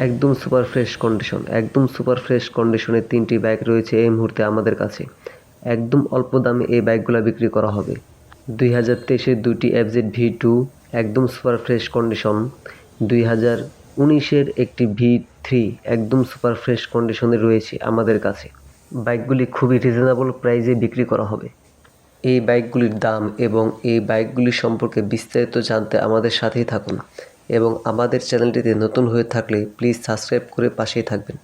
একদম super fresh condition, একদম super fresh কন্ডিশনের 3টি বাইক রয়েছে এই মুহূর্তে আমাদের কাছে। একদম অল্প দামে এই বাইকগুলো বিক্রি করা হবে। 2023-এর 2টি FZ-V2 একদম সুপার ফ্রেশ কন্ডিশন, 2019-এর একটি V3 একদম সুপার ফ্রেশ কন্ডিশনে রয়েছে আমাদের কাছে। বাইকগুলি খুবই রিজনেবল প্রাইসে বিক্রি করা হবে। এই বাইকগুলির দাম এবং এই বাইকগুলি সম্পর্কে বিস্তারিত জানতে আমাদের সাথেই থাকুন এবং আমাদের চ্যানেলটিতে নতুন হয়ে থাকলে প্লিজ সাবস্ক্রাইব করে পাশেই থাকবেন।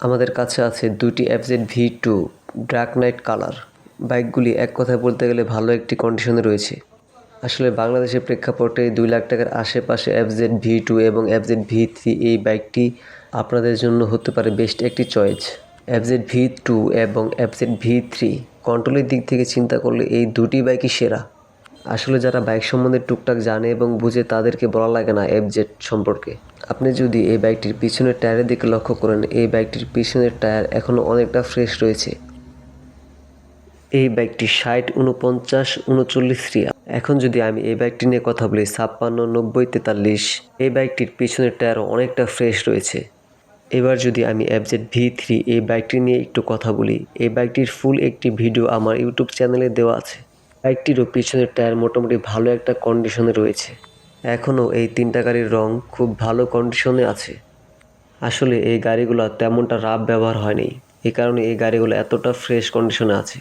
আমাদের কাছে আছে 2টি FZ-V2 ডার্ক নাইট কালার। বাইকগুলি এক কথায় বলতে গেলে ভালো একটি কন্ডিশনে রয়েছে। আসলে বাংলাদেশের প্রেক্ষাপটে 2 লাখ টাকার আশেপাশে FZ-V2 এবং FZ-V3 এই বাইকটি আপনাদের জন্য হতে পারে বেস্ট একটি চয়েস। FZ-V2 এবং FZ-V3 কন্ট্রোলের দিক থেকে চিন্তা করলে এই দুটি বাইকই সেরা। আসলে যারা বাইক সম্বন্ধে টুকটাক জানে এবং বুঝে তাদেরকে বলা লাগে না FZ সম্পর্কে। আপনি যদি এই বাইকটির পিছনের টায়ারের দিকে লক্ষ্য করেন, এই বাইকটির পিছনের টায়ার এখনও অনেকটা ফ্রেশ রয়েছে। এই বাইকটি 60, 49, 39 রিয়া। এখন যদি আমি এই বাইকটি নিয়ে কথা বলি 56, 90, 43, এই বাইকটির পিছনের টায়ারও অনেকটা ফ্রেশ রয়েছে। এবার যদি আমি FZ-V3 এই বাইকটি নিয়ে একটু কথা বলি, এই বাইকটির ফুল একটি ভিডিও আমার ইউটিউব চ্যানেলে দেওয়া আছে। বাইকটিরও পিছনের টায়ার মোটামুটি ভালো একটা কন্ডিশনে রয়েছে। এখনও এই 3টা গাড়ির রং খুব ভালো কন্ডিশনে আছে। আসলে এই গাড়িগুলো তেমনটা রাফ ব্যবহার হয়নি, এই কারণে এই গাড়িগুলো এতটা ফ্রেশ কন্ডিশনে আছে।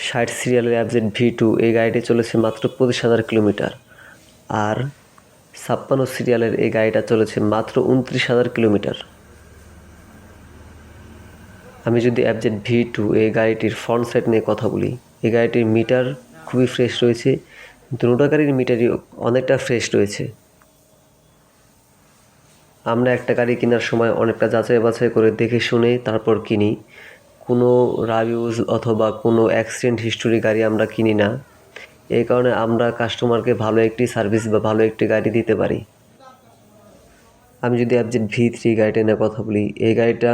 60 সিরিয়ালের FZ-V2 এই গাড়িটি চলেছে মাত্র 25,000 কিলোমিটার, আর 56 সিরিয়ালের এই গাড়িটা চলেছে মাত্র 29,000 কিলোমিটার। আমি যদি FZ-V2 এই গাড়িটির ফ্রন্ট সাইড নিয়ে কথা বলি, এই গাড়িটির মিটার খুবই ফ্রেশ রয়েছে, দুটো গাড়ির মিটারই অনেকটা ফ্রেশ রয়েছে। আমরা একটা গাড়ি কেনার সময় অনেকটা যাচাই বাছাই করে দেখে শুনে তারপর কিনি। কোনো রাভিউজ অথবা কোনো অ্যাক্সিডেন্ট হিস্টোরি গাড়ি আমরা কিনি না। এই কারণে আমরা কাস্টমারকে ভালো একটি সার্ভিস বা ভালো একটি গাড়ি দিতে পারি। আমি যদি FZ-V3 গাড়িটা নিয়ে কথা বলি, এই গাড়িটা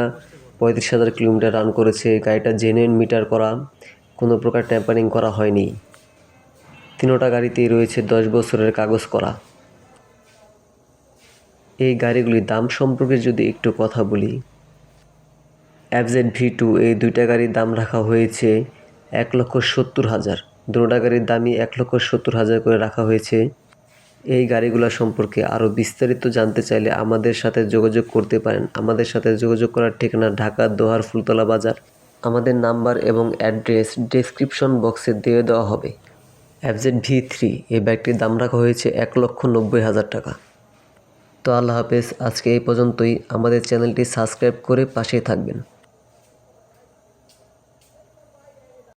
35,000 কিলোমিটার রান করেছে। গাড়িটা জেনুইন মিটার করা, কোনো প্রকার ট্যাম্পারিং করা হয়নি। তিনোটা গাড়িতেই রয়েছে 10 বছরের কাগজ করা। এই গাড়িগুলির দাম সম্পর্কে যদি একটু কথা বলি, FZ-V2 এই 2টা গাড়ির দাম রাখা হয়েছে 1,70,000। দুটা গাড়ির দামই 1,70,000 করে রাখা হয়েছে। এই গাড়িগুলো সম্পর্কে আরও বিস্তারিত জানতে চাইলে আমাদের সাথে যোগাযোগ করতে পারেন। আমাদের সাথে যোগাযোগ করার ঠিকানা ঢাকা দোহার ফুলতলা বাজার। আমাদের নাম্বার এবং অ্যাড্রেস ডেসক্রিপশন বক্সে দিয়ে দেওয়া হবে। FZ-V3 এই বাইকটির দাম রাখা হয়েছে 1,90,000 টাকা। তো আল্লাহ হাফেজ, আজকে এই পর্যন্তই। আমাদের চ্যানেলটি সাবস্ক্রাইব করে পাশেই থাকবেন।